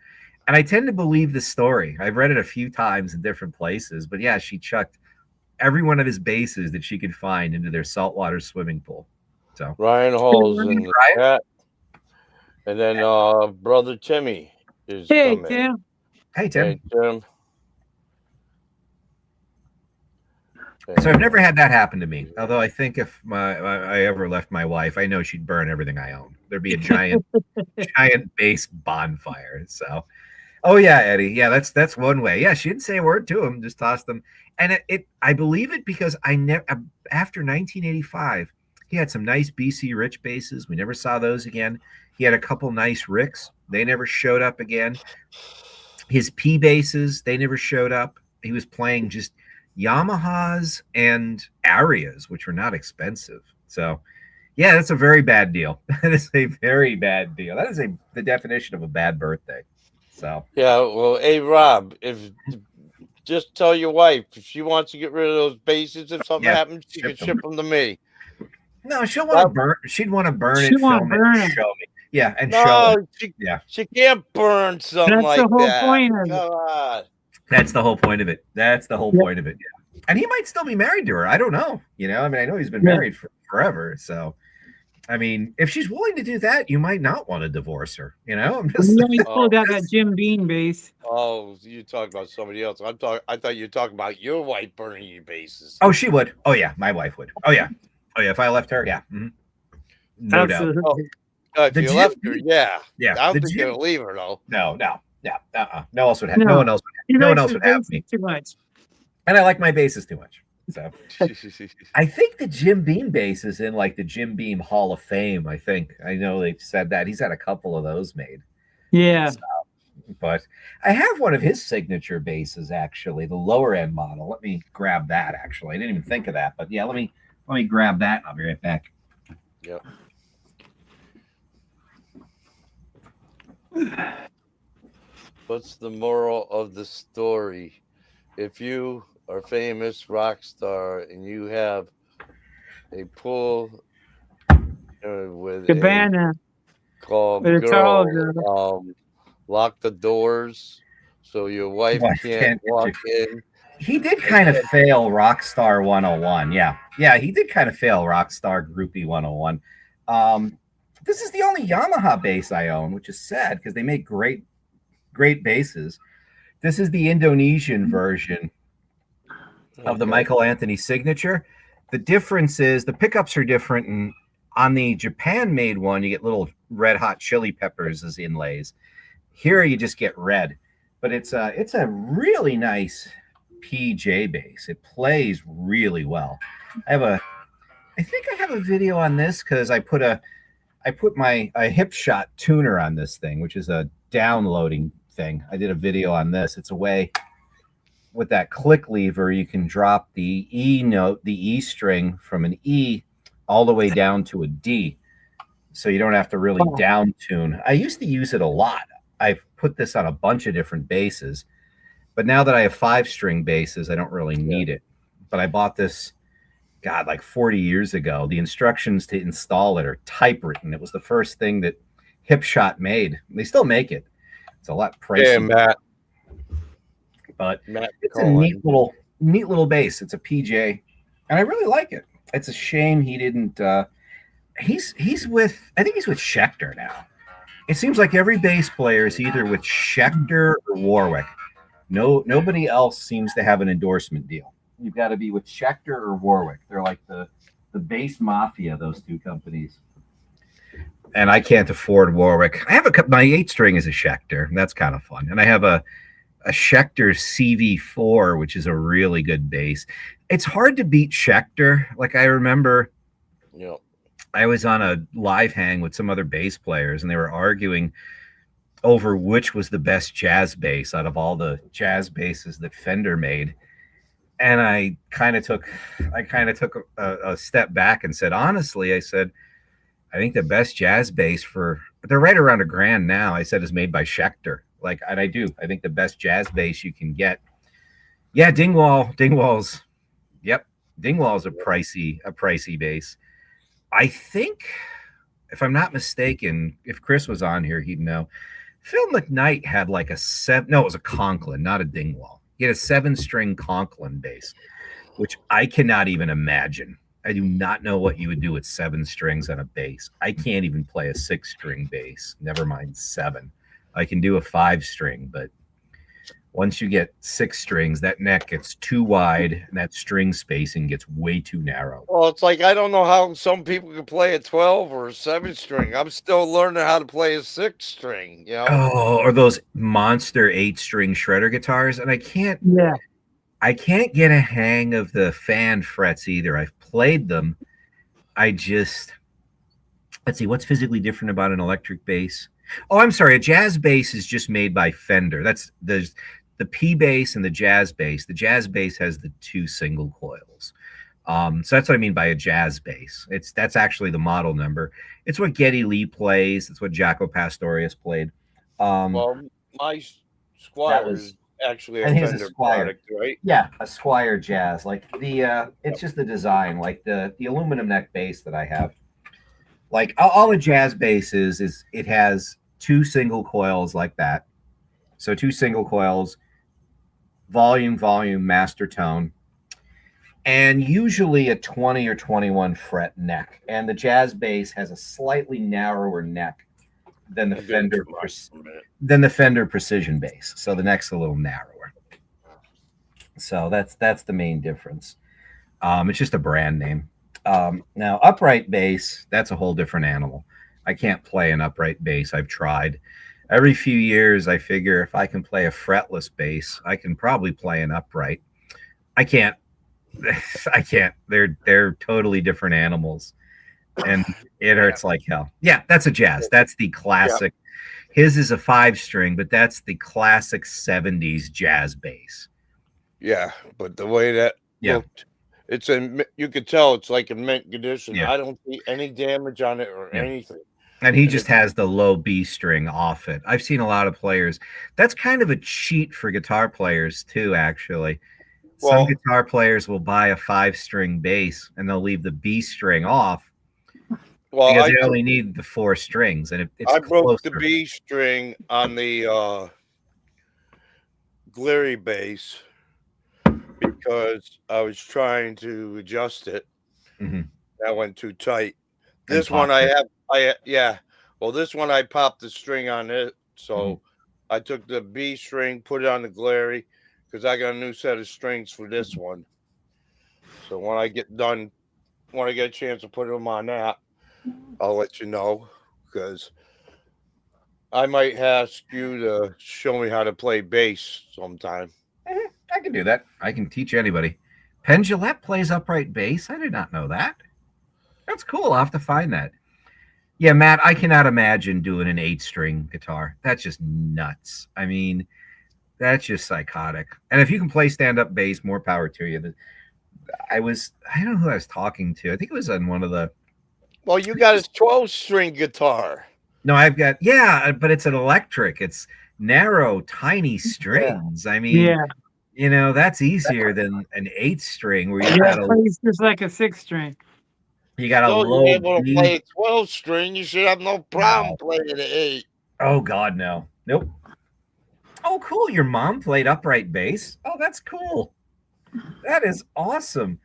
And I tend to believe the story. I've read it a few times in different places, but yeah, she chucked every one of his basses that she could find into their saltwater swimming pool. So Ryan Hall's in the chat. And then brother Timmy is coming. Tim. Hey, Tim. Hey, Tim. So I've never had that happen to me. Although I think if I ever left my wife, I know she'd burn everything I own. There'd be a giant bass bonfire. So, oh yeah, Eddie, yeah, that's one way. Yeah, she didn't say a word to him, just tossed them. And I believe it because after 1985, he had some nice BCRich basses. We never saw those again. He had a couple nice Ricks. They never showed up again. His P basses, they never showed up. He was playing just Yamahas and Arias, which were not expensive. So, yeah, that's a very bad deal. That is a very bad deal. That is the definition of a bad birthday. So, yeah, well, hey, Rob, just tell your wife if she wants to get rid of those basses, if something happens, she can ship them to me. No, she'll want to burn. She'd want to burn it, film it, and show me. Yeah, and show it. She can't burn something like that. That's the whole point of it. Come on. That's the whole point of it. That's the whole point of it. Yeah. And he might still be married to her. I don't know. You know, I mean, I know he's been married for forever. So, I mean, if she's willing to do that, you might not want to divorce her. You know, I'm just. He pulled out that Jim Beam bass. Oh, you talk about somebody else. I thought you were talking about your wife burning your basses. Oh, she would. Oh yeah, my wife would. Oh yeah. Oh yeah. If I left her, yeah. Mm-hmm. No doubt. Oh, If The you Jim left her, Beam. yeah. Yeah, I the don't think Jim. you're gonna leave her though. No, no one else would have. No. He No one likes else his would have bases me. too much. And I like my bases too much. So I think the Jim Beam bass is in like the Jim Beam Hall of Fame. I know they've said that he's had a couple of those made. Yeah. So, but I have one of his signature basses actually, the lower end model. Let me grab that. Actually, I didn't even think of that, but yeah, let me grab that. I'll be right back. Yep. What's the moral of the story? If you are famous rock star and you have a pool with Cabana. a called With a tall girl, lock the doors so your wife can't walk in. He did kind of fail Rockstar 101. Yeah, he did kind of fail Rockstar Groupie 101. This is the only Yamaha bass I own, which is sad because they make great basses. This is the Indonesian version of the Michael Anthony signature. The difference is the pickups are different, and on the Japan made one, you get little red hot chili peppers as inlays. Here you just get red, but it's a really nice PJ bass. It plays really well. I think I have a video on this because I put a hip shot tuner on this thing, which is a downloading thing. I did a video on this. It's a way with that click lever, you can drop the E note, the E string from an E all the way down to a D. So you don't have to really down tune. I used to use it a lot. I've put this on a bunch of different basses, but now that I have 5-string basses, I don't really need it. But I bought this, God, like 40 years ago. The instructions to install it are typewritten. It was the first thing that Hipshot made. They still make it. It's a lot pricey. Yeah, Matt. But it's a neat little bass. It's a PJ, and I really like it. It's a shame he didn't. He's with, I think he's with Schecter now. It seems like every bass player is either with Schecter or Warwick. Nobody else seems to have an endorsement deal. You've got to be with Schecter or Warwick. They're like the bass mafia, those two companies. And I can't afford Warwick. I have my 8-string is a Schecter. That's kind of fun. And I have a Schecter CV4, which is a really good bass. It's hard to beat Schecter. Like I remember I was on a live hang with some other bass players, and they were arguing over which was the best jazz bass out of all the jazz basses that Fender made. And I kind of took a step back and said, honestly, I said, I think the best jazz bass they're right around $1,000 now, I said, is made by Schecter. Like, and I think the best jazz bass you can get. Yeah, Dingwall's a pricey bass. I think, if I'm not mistaken, if Chris was on here, he'd know. Phil McKnight had like it was a Conklin, not a Dingwall. He had a 7-string Conklin bass, which I cannot even imagine. I do not know what you would do with 7 strings on a bass. I can't even play a 6-string bass, never mind 7. I can do a 5-string, but once you get 6 strings, that neck gets too wide and that string spacing gets way too narrow. Well, it's like I don't know how some people can play a 12 or a 7-string. I'm still learning how to play a 6-string, you know. Oh, or those monster 8-string shredder guitars, and I can't get a hang of the fan frets either. I've played them. Let's see, what's physically different about an electric bass? Oh, I'm sorry. A jazz bass is just made by Fender. There's the P bass and the jazz bass. The jazz bass has the 2 single coils. So that's what I mean by a jazz bass. That's actually the model number. It's what Geddy Lee plays. It's what Jaco Pastorius played. Well, my Squire is actually a Fender product, right? Yeah, a Squire Jazz. Like it's just the design, like the aluminum neck bass that I have. Like all the jazz basses is it has 2 single coils like that. So 2 single coils, volume, master tone, and usually a 20 or 21 fret neck. And the jazz bass has a slightly narrower neck than the Fender Precision bass. So the neck's a little narrower. So that's the main difference. It's just a brand name. Now, upright bass, that's a whole different animal. I can't play an upright bass. I've tried. Every few years, I figure if I can play a fretless bass, I can probably play an upright. I can't. I can't. They're totally different animals, and it hurts like hell. Yeah, that's a jazz. That's the classic. His is a 5-string, but that's the classic 70s jazz bass. Yeah, but the way that looked, it's in. You could tell it's like in mint condition. Yeah. I don't see any damage on it or anything. And he just has the low B string off it. I've seen a lot of players. That's kind of a cheat for guitar players too, actually. Some guitar players will buy a 5-string bass and they'll leave the B string off because they only need the 4 strings. And it's I broke the B string on the Glary bass because I was trying to adjust it. That went too tight. This one well, this one I popped the string on it, so I took the B string, put it on the Glary, because I got a new set of strings for this one. So when I get done, when I get a chance to put them on that, I'll let you know, because I might ask you to show me how to play bass sometime. I can do that. I can teach anybody. Penn Jillette plays upright bass. I did not know that. That's cool. I'll have to find that. Yeah, Matt, I cannot imagine doing an 8-string guitar. That's just nuts. I mean, that's just psychotic. And if you can play stand-up bass, more power to you. I don't know who I was talking to. I think it was on one of the... Well, you got a 12-string guitar. No, I've got... Yeah, but it's an electric. It's narrow, tiny strings. I mean, you know, that's easier than an 8-string where you got plays just like a 6-string. You got a low you're able to play a 12-string. You should have no problem playing an 8. Oh, God, no. Nope. Oh, cool. Your mom played upright bass. Oh, that's cool. That is awesome.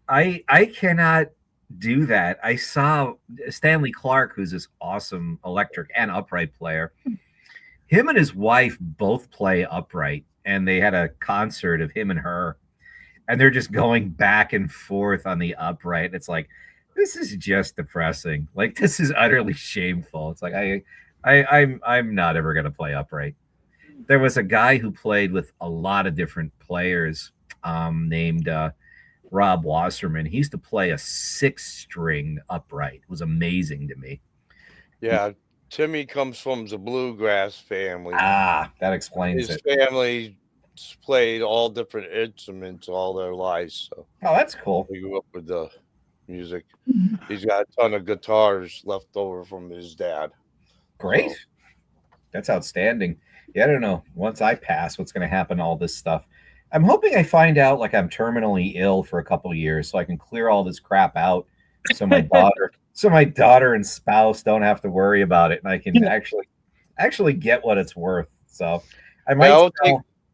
I cannot do that. I saw Stanley Clark, who's this awesome electric and upright player. Him and his wife both play upright, and they had a concert of him and her, and they're just going back and forth on the upright. It's like, this is just depressing. Like, this is utterly shameful. It's like I'm not ever gonna play upright. There was a guy who played with a lot of different players named Rob Wasserman. He used to play a 6-string upright. It was amazing to me. Yeah, Timmy comes from the bluegrass family. Ah, that explains it. His family played all different instruments all their lives. So. Oh, that's cool. We grew up with the music. He's got a ton of guitars left over from his dad. Great. So. That's outstanding. Yeah, I don't know. Once I pass, what's going to happen to all this stuff? I'm hoping I find out like I'm terminally ill for a couple of years so I can clear all this crap out so my daughter and spouse don't have to worry about it and I can actually get what it's worth. So I might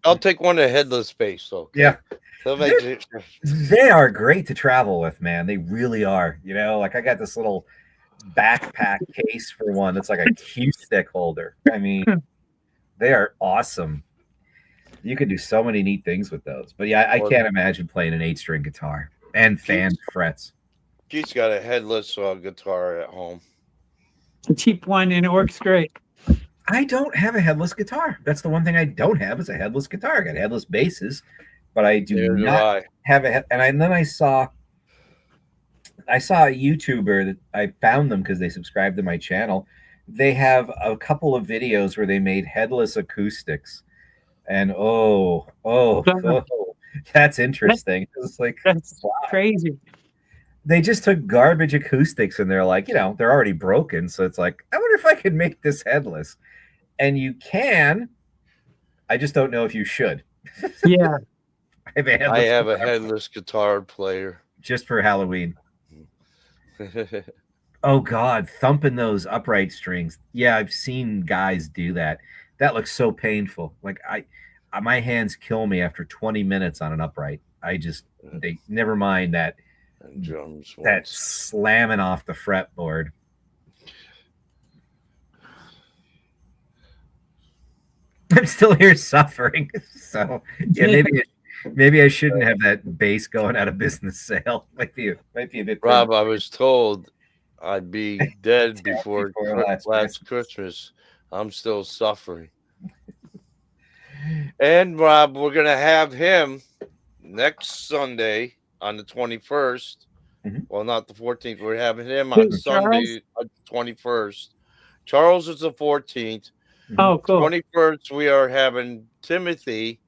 I'll take one to headless bass. So yeah. They are great to travel with, man. They really are. You know, like I got this little backpack case for one that's like a cue stick holder. I mean, they are awesome. You can do so many neat things with those. But yeah, I can't imagine playing an 8-string guitar and fan frets. Keith's got a headless guitar at home. A cheap one, and it works great. I don't have a headless guitar. That's the one thing I don't have is a headless guitar. I got headless basses, but I do not have a. And then I saw a YouTuber that I found them because they subscribed to my channel. They have a couple of videos where they made headless acoustics, and oh, that's interesting. It's like that's crazy. They just took garbage acoustics and they're like, you know, they're already broken. So it's like, I wonder if I could make this headless. And you can. I just don't know if you should. Yeah. I have a headless guitar player. Just for Halloween. Oh, God. Thumping those upright strings. Yeah, I've seen guys do that. That looks so painful. Like, my hands kill me after 20 minutes on an upright. Never mind that. Drums that slamming off the fretboard. I'm still here suffering. So yeah, maybe I shouldn't have that bass going out of business sale. Might be a bit. Rob, I was told I'd be dead before last last Christmas. I'm still suffering. And Rob, we're gonna have him next Sunday on the 21st. Mhm. Well, not the 14th. We're having him on Who's Sunday, the 21st. Charles is the 14th. Oh, cool. 21st, we are having Timothy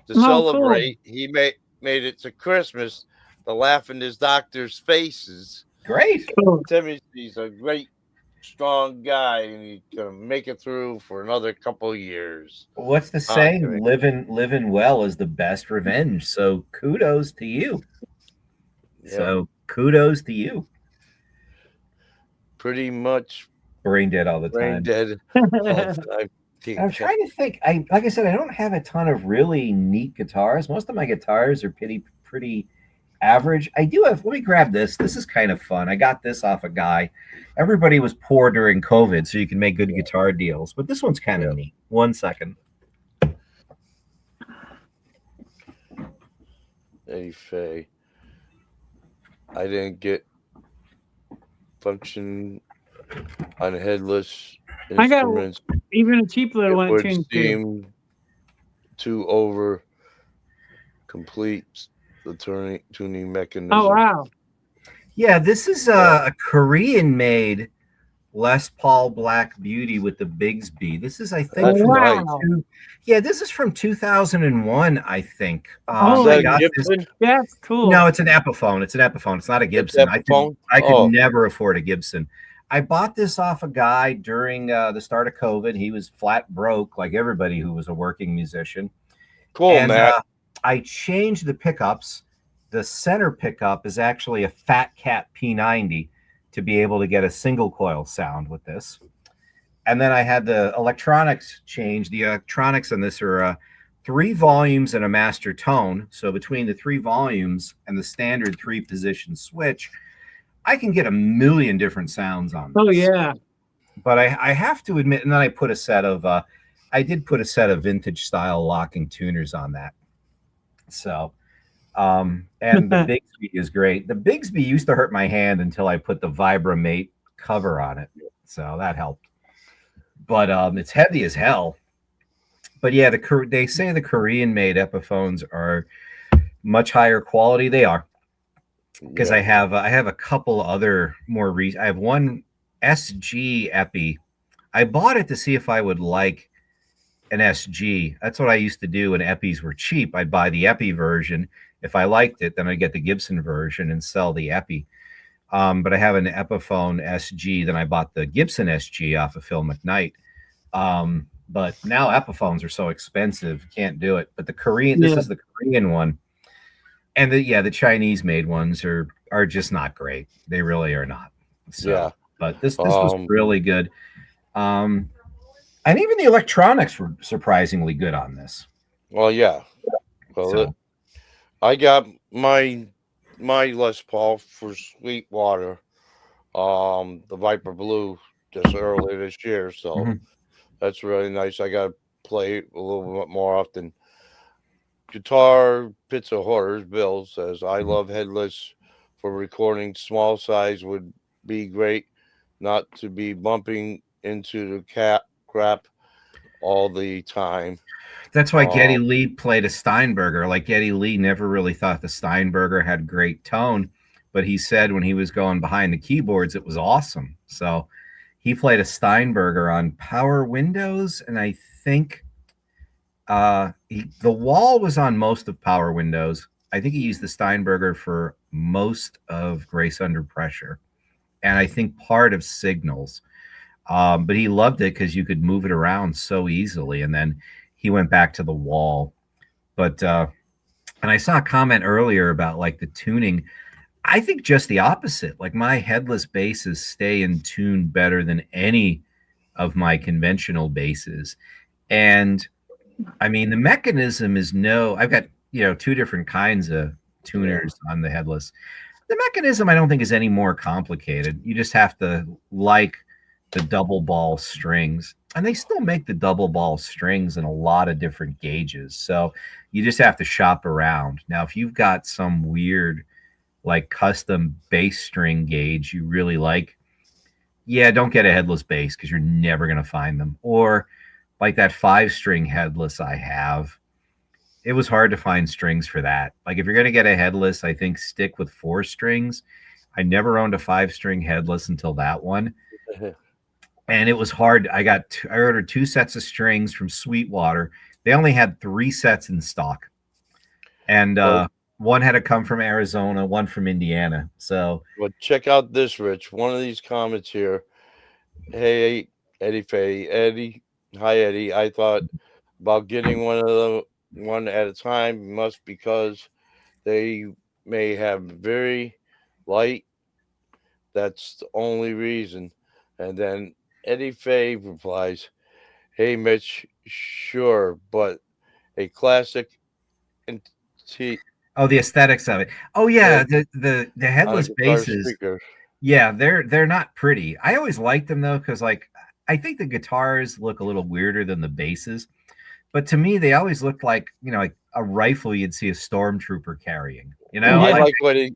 to Oh, celebrate. He made it to Christmas to laugh in his doctor's faces. Great. Cool. Timothy's a great, strong guy, and he's gonna make it through for another couple of years. What's the saying? Living well is the best revenge. So kudos to you. Yep. So kudos to you. Pretty much Brain dead all the brain time. dead all the time. I'm trying to think. Like I said, I don't have a ton of really neat guitars. Most of my guitars are pretty average. I do have. Let me grab this. This is kind of fun. I got this off a guy. Everybody was poor during COVID, so you can make good guitar deals. But this one's kind of neat. 1 second. Hey, Faye. I didn't get function on headless I got instruments. even a cheap little It one would tuned too. seem to over complete the tuning mechanism. Oh wow! Yeah, this is a Korean-made Les Paul Black Beauty with the Bigsby. This is, I think, That's from right. Yeah, this is from 2001, I think. Oh, Is that I a got Gibson? That's cool. No, it's an Epiphone. It's an Epiphone. It's not a Gibson. Epiphone? I could Oh. never afford a Gibson. I bought this off a guy during the start of COVID. He was flat broke, like everybody who was a working musician. Cool, And Matt. I changed the pickups. The center pickup is actually a Fat Cat P90 to be able to get a single coil sound with this. And then I had the electronics change. The electronics on this are 3 volumes and a master tone. So between the 3 volumes and the standard 3-position switch, I can get a million different sounds on this. Oh yeah. But I have to admit, and then I put a set of I did put a set of vintage style locking tuners on that. So and the Bigsby is great. The Bigsby used to hurt my hand until I put the Vibramate cover on it. So that helped. But it's heavy as hell. But yeah, they say the Korean-made Epiphones are much higher quality. They are. Because I have a couple other more recent. I have one SG Epi. I bought it to see if I would like an SG. That's what I used to do when Epis were cheap. I'd buy the Epi version. If I liked it, then I'd get the Gibson version and sell the Epi. But I have an Epiphone SG. Then I bought the Gibson SG off of Phil McKnight. But now Epiphones are so expensive, can't do it. But the Korean, this is the Korean one. And the Chinese made ones are just not great. They really are not. So, Yeah. But this was really good. And even the electronics were surprisingly good on this. Well, yeah. Well, I got my Les Paul for Sweetwater, the Viper Blue, just early this year. So that's really nice. I got to play a little bit more often. Guitar Pits of Horrors, Bill says, I love headless for recording. Small size would be great, not to be bumping into the crap all the time. That's why Geddy Lee played a Steinberger. Like Geddy Lee never really thought the Steinberger had great tone, but he said when he was going behind the keyboards, it was awesome. So he played a Steinberger on Power Windows, and I think the Wall was on most of Power Windows. I think he used the Steinberger for most of Grace Under Pressure, and I think part of Signals. But he loved it because you could move it around so easily, and then he went back to the Wall. But and I saw a comment earlier about like the tuning. I think just the opposite. Like my headless basses stay in tune better than any of my conventional basses. And I mean, the mechanism is I've got, 2 different kinds of tuners on the headless. The mechanism I don't think is any more complicated. You just have to like the double ball strings, and they still make the double ball strings in a lot of different gauges. So you just have to shop around. Now, if you've got some weird like custom bass string gauge you really like, Yeah, don't get a headless bass because you're never going to find them. Or like that 5-string headless I have. It was hard to find strings for that. Like if you're going to get a headless, I think stick with 4 strings. I never owned a 5-string headless until that one. And it was hard. I ordered 2 sets of strings from Sweetwater. They only had 3 sets in stock. And one had to come from Arizona, one from Indiana. So, well, check out this, Rich. One of these comments here. Hey, Eddie Faye. Eddie. Hi, Eddie. I thought about getting one at a time must because they may have very light. That's the only reason. And then Eddie Faye replies, hey, Mitch, sure, but a classic the aesthetics of it. Oh yeah, the headless basses. speaker. Yeah, they're not pretty. I always liked them though because like I think the guitars look a little weirder than the basses, but to me they always looked like like a rifle you'd see a stormtrooper carrying. I like what he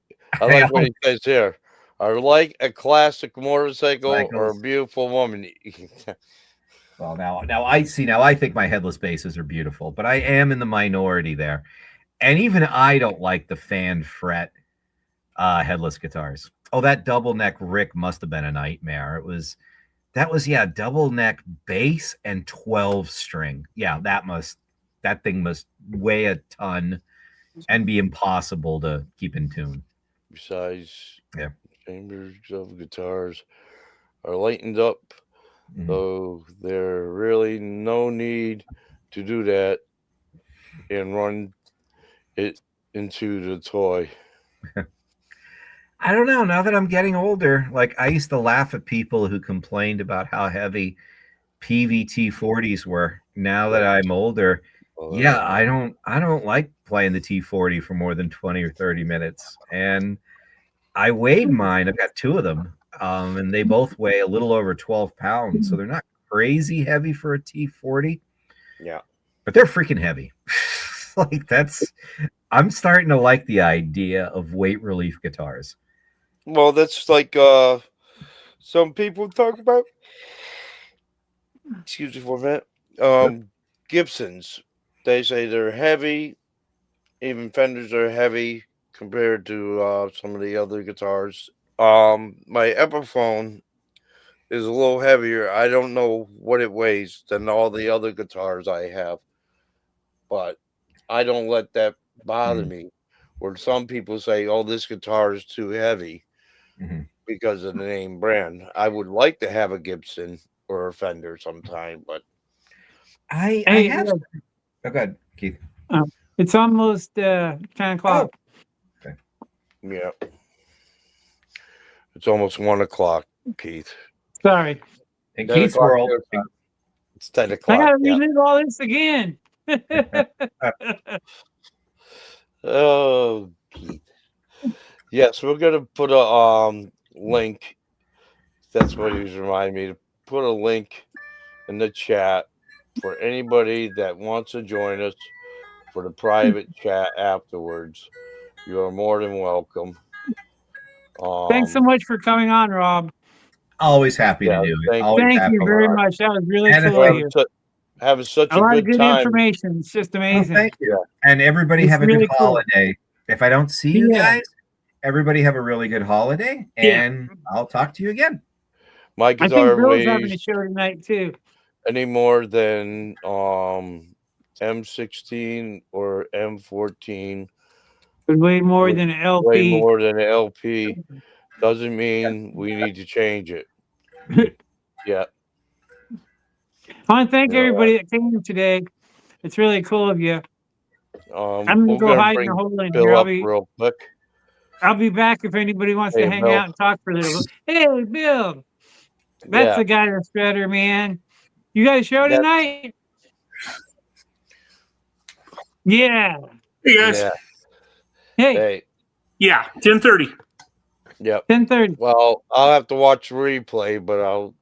says here. Or like a classic motorcycle or a beautiful woman. Well, now I see. Now I think my headless basses are beautiful, but I am in the minority there, and even I don't like the fan fret headless guitars. Oh, that double neck Rick must have been a nightmare. That was double neck bass and 12 string. Yeah, that thing must weigh a ton and be impossible to keep in tune. Besides, chambers of guitars are lightened up, so there really no need to do that and run it into the toy. I don't know. Now that I'm getting older, like I used to laugh at people who complained about how heavy PVT 40s were. Now that I'm older, I don't like playing the T40 for more than 20 or 30 minutes. And I weighed mine. I've got 2 of them. And they both weigh a little over 12 pounds. So they're not crazy heavy for a T40. Yeah. But they're freaking heavy. I'm starting to like the idea of weight relief guitars. Well, that's like some people talk about. Excuse me for a minute. Gibsons. They say they're heavy. Even Fenders are heavy compared to some of the other guitars. My Epiphone is a little heavier. I don't know what it weighs than all the other guitars I have, but I don't let that bother me. Where some people say, "Oh, this guitar is too heavy," because of the name brand. I would like to have a Gibson or a Fender sometime, but I have. Oh, go ahead, Keith. It's almost 10 o'clock. Okay. Yeah. It's almost 1 o'clock, Keith. Sorry. In Keith's world, it's 10 o'clock. I gotta relive all this again. Oh, Keith. Yes, we're gonna put a link. That's what he was reminding me to put a link in the chat for anybody that wants to join us for the private chat afterwards. You are more than welcome. Thanks so much for coming on, Rob. Always happy to do it. Thank you very much. That was really cool of you. Having such a lot of good time. Information. It's just amazing. Thank you. And everybody have a good holiday. If I don't see you guys, everybody have a really good holiday, and I'll talk to you again. My guitar weighs having a show tonight too. Any more than M16 or M14. Way more than an LP. Way more than an LP doesn't mean we need to change it. Yeah. I want to thank everybody that came today. It's really cool of you. I'm gonna go hide in a hole in here. Real quick. I'll be back if anybody wants to hang out and talk for a little bit. Hey, Bill. That's the guy that's better, man. You got a show tonight? Yeah. Hey guys. Yeah. Hey. Yeah, 10:30. Yep. 10:30. Well, I'll have to watch replay, but I'll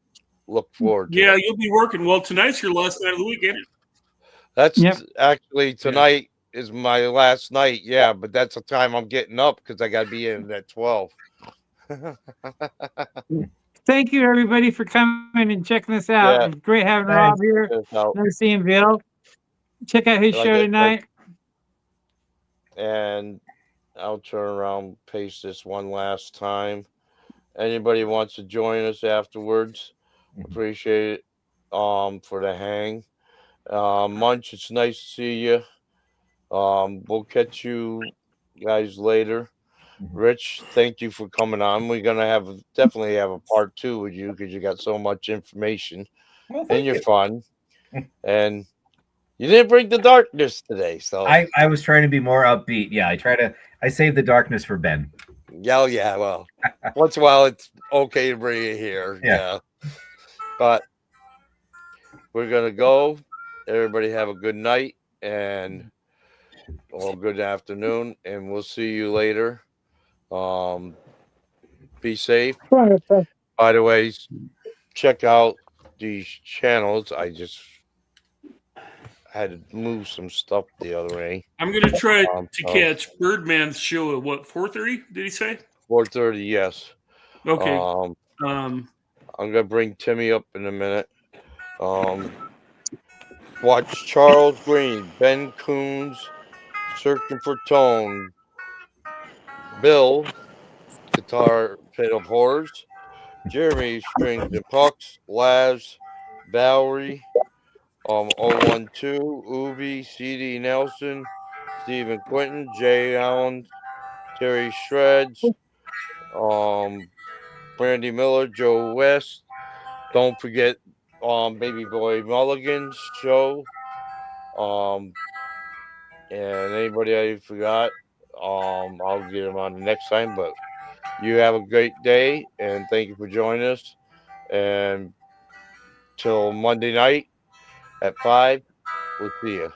look forward to it. You'll be working. Well, tonight's your last night of the weekend. That's actually tonight is my last night. Yeah, but that's the time I'm getting up because I got to be in at 12. Thank you, everybody, for coming and checking this out. Yeah. It's great having Thanks. Rob here. Check this out. Nice seeing Bill. Check out his Like show I said, tonight. and I'll turn around, paste this one last time. Anybody wants to join us afterwards, appreciate it. For the hang. Munch, it's nice to see you. We'll catch you guys later. Rich, thank you for coming on. We're gonna definitely have a part 2 with you because you got so much information Well, and thank you're you. fun. And you didn't bring the darkness today, so I was trying to be more upbeat. Yeah, I save the darkness for Ben. yeah. Well, once in a while it's okay to bring it here. Yeah. But we're gonna go. Everybody have a good night and good afternoon, and we'll see you later. Be safe. By the way, check out these channels. I just had to move some stuff the other way. I'm going to try to so catch Birdman's show at what, 4:30? Did he say? 4:30, yes. Okay. I'm gonna bring Timmy up in a minute. Watch Charles Green, Ben Coons, Searching for Tone, Bill, Guitar Pit of Horrors, Jeremy, Strings and Pucks, Laz, Valerie, 012, Ubi, CD Nelson, Stephen Quinton, Jay Allen, Terry Shreds, Brandy Miller, Joe West. Don't forget Baby Boy Mulligan's show. And anybody I forgot, I'll get them on the next time. But you have a great day, and thank you for joining us. And till Monday night at 5, we'll see you.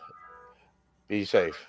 Be safe.